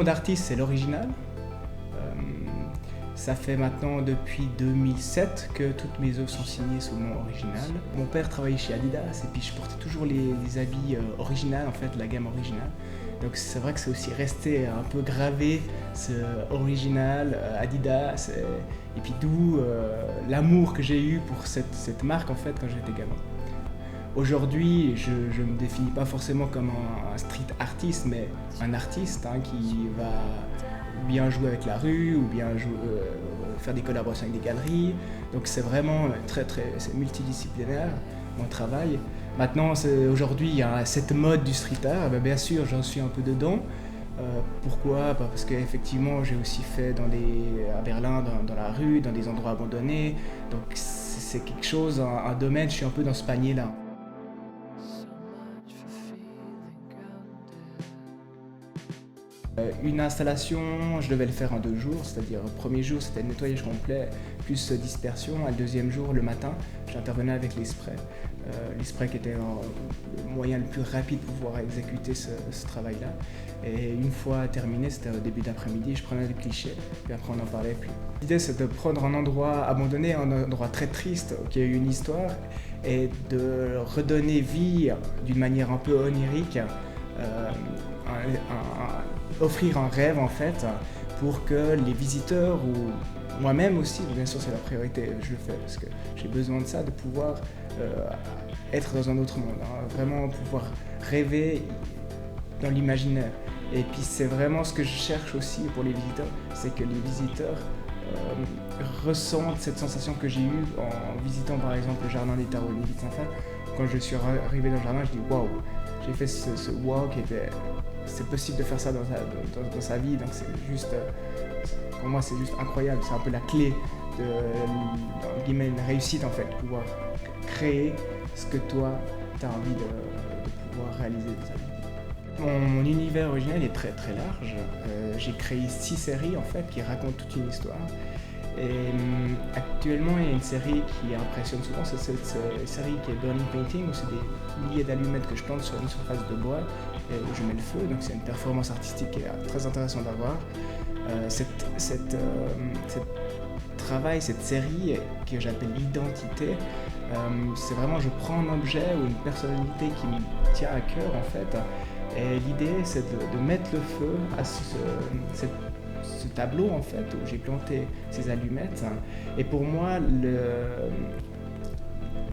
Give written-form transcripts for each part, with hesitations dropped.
nom d'artiste, c'est l'original. Ça fait maintenant depuis 2007 que toutes mes œuvres sont signées sous le nom original. Mon père travaillait chez Adidas et puis je portais toujours les habits originaux, en fait, la gamme originale. Donc c'est vrai que c'est aussi resté un peu gravé, ce original, Adidas, et puis d'où l'amour que j'ai eu pour cette marque, en fait, quand j'étais gamin. Aujourd'hui, je ne me définis pas forcément comme un street artiste, mais un artiste qui va bien jouer avec la rue ou bien faire des collaborations avec des galeries. Donc c'est vraiment c'est multidisciplinaire, mon travail. Maintenant, aujourd'hui, il y a cette mode du street art, bien sûr, j'en suis un peu dedans. Pourquoi ? Parce qu'effectivement, j'ai aussi fait à Berlin, dans la rue, dans des endroits abandonnés. Donc c'est quelque chose, un domaine, je suis un peu dans ce panier-là. Une installation, je devais le faire en 2 jours, c'est-à-dire le premier jour c'était le nettoyage complet plus dispersion, et le deuxième jour, le matin, j'intervenais avec les sprays. Les sprays qui étaient le moyen le plus rapide pour pouvoir exécuter ce travail-là. Et une fois terminé, c'était au début d'après-midi, je prenais des clichés, puis après on n'en parlait plus. L'idée c'est de prendre un endroit abandonné, un endroit très triste, qui a eu une histoire, et de redonner vie d'une manière un peu onirique, offrir un rêve en fait pour que les visiteurs ou moi-même aussi, bien sûr c'est la priorité, je le fais parce que j'ai besoin de ça, de pouvoir être dans un autre monde, vraiment pouvoir rêver dans l'imaginaire. Et puis c'est vraiment ce que je cherche aussi pour les visiteurs, c'est que les visiteurs ressentent cette sensation que j'ai eue en visitant par exemple le jardin des tarots de Nikit Saint-Phalle. Quand je suis arrivé dans le jardin, je dis waouh, j'ai fait ce wow qui était... C'est possible de faire ça dans sa vie, donc c'est juste, pour moi c'est juste incroyable, c'est un peu la clé de, dans guillemets, une réussite en fait, pouvoir créer ce que toi tu as envie de pouvoir réaliser de ta vie. Mon univers original est très très large, j'ai créé 6 séries en fait qui racontent toute une histoire. Et actuellement, il y a une série qui impressionne souvent, c'est cette série qui est Burning Painting, où c'est des milliers d'allumettes que je plante sur une surface de bois et où je mets le feu, donc c'est une performance artistique qui est très intéressante à voir. Cette série que j'appelle l'identité, c'est vraiment, je prends un objet ou une personnalité qui me tient à cœur en fait, et l'idée c'est de mettre le feu à ce tableau en fait où j'ai planté ces allumettes, et pour moi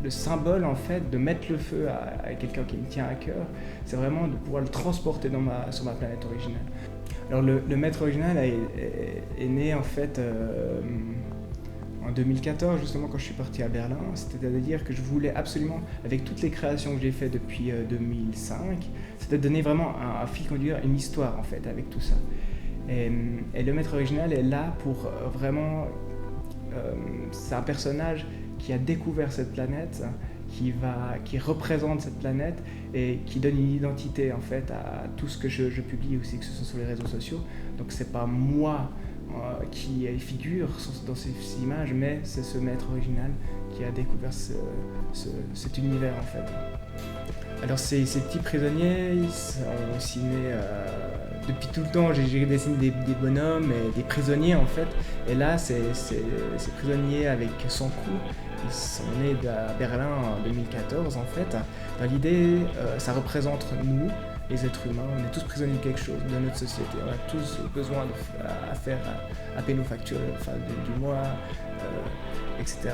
le symbole en fait de mettre le feu à quelqu'un qui me tient à cœur, c'est vraiment de pouvoir le transporter sur ma planète originale. Alors le maître original est né en fait en 2014, justement quand je suis parti à Berlin, c'est-à-dire que je voulais absolument, avec toutes les créations que j'ai faites depuis 2005, c'était de donner vraiment un fil conducteur, une histoire en fait avec tout ça. Et le maître original est là pour vraiment... c'est un personnage qui a découvert cette planète, qui représente cette planète et qui donne une identité en fait à tout ce que je publie aussi, que ce soit sur les réseaux sociaux. Donc c'est pas moi qui figure dans ces images, mais c'est ce maître original qui a découvert cet univers en fait. Alors ces petits prisonniers, ils sont aussi nés... depuis tout le temps, j'ai dessiné des bonhommes et des prisonniers en fait. Et là, ces prisonniers avec 100 coups, ils sont nés à Berlin en 2014 en fait. Dans l'idée, ça représente nous, les êtres humains. On est tous prisonniers de quelque chose, de notre société. On a tous besoin à payer nos factures, fin du mois, etc.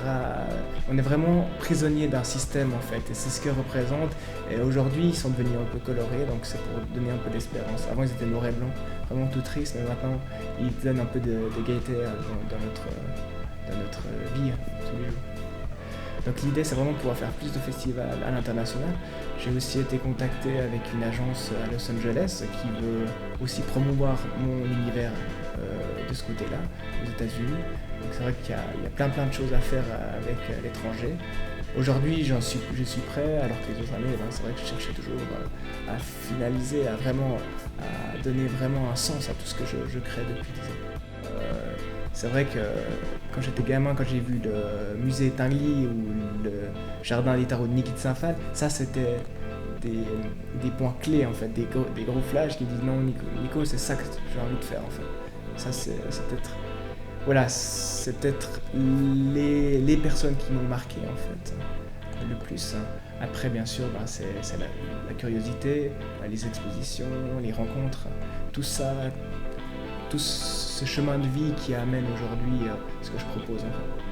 On est vraiment prisonniers d'un système en fait, et c'est ce qu'ils représentent. Et aujourd'hui, ils sont devenus un peu colorés, donc c'est pour donner un peu d'espérance. Avant, ils étaient noir et blanc, vraiment tout tristes, mais maintenant, ils donnent un peu de gaieté dans notre vie tous les jours. Donc l'idée, c'est vraiment de pouvoir faire plus de festivals à l'international. J'ai aussi été contacté avec une agence à Los Angeles qui veut aussi promouvoir mon univers de ce côté-là, aux États-Unis. Donc c'est vrai qu'il y a plein de choses à faire avec l'étranger. Aujourd'hui, je suis prêt, alors que les autres années, c'est vrai que je cherchais toujours à finaliser, à donner vraiment un sens à tout ce que je crée depuis 10 ans. C'est vrai que quand j'étais gamin, quand j'ai vu le musée Tinguely ou le jardin des tarots de Nikit Saint-Phalle, ça c'était des points clés, en fait, des gros flashs qui disent non, Nico, c'est ça que j'ai envie de faire, en fait. Ça, c'est peut-être, voilà, c'est peut-être les personnes qui m'ont marqué, en fait, le plus. Après, bien sûr, c'est la curiosité, les expositions, les rencontres, tout ça, tout ce chemin de vie qui amène aujourd'hui ce que je propose, en fait.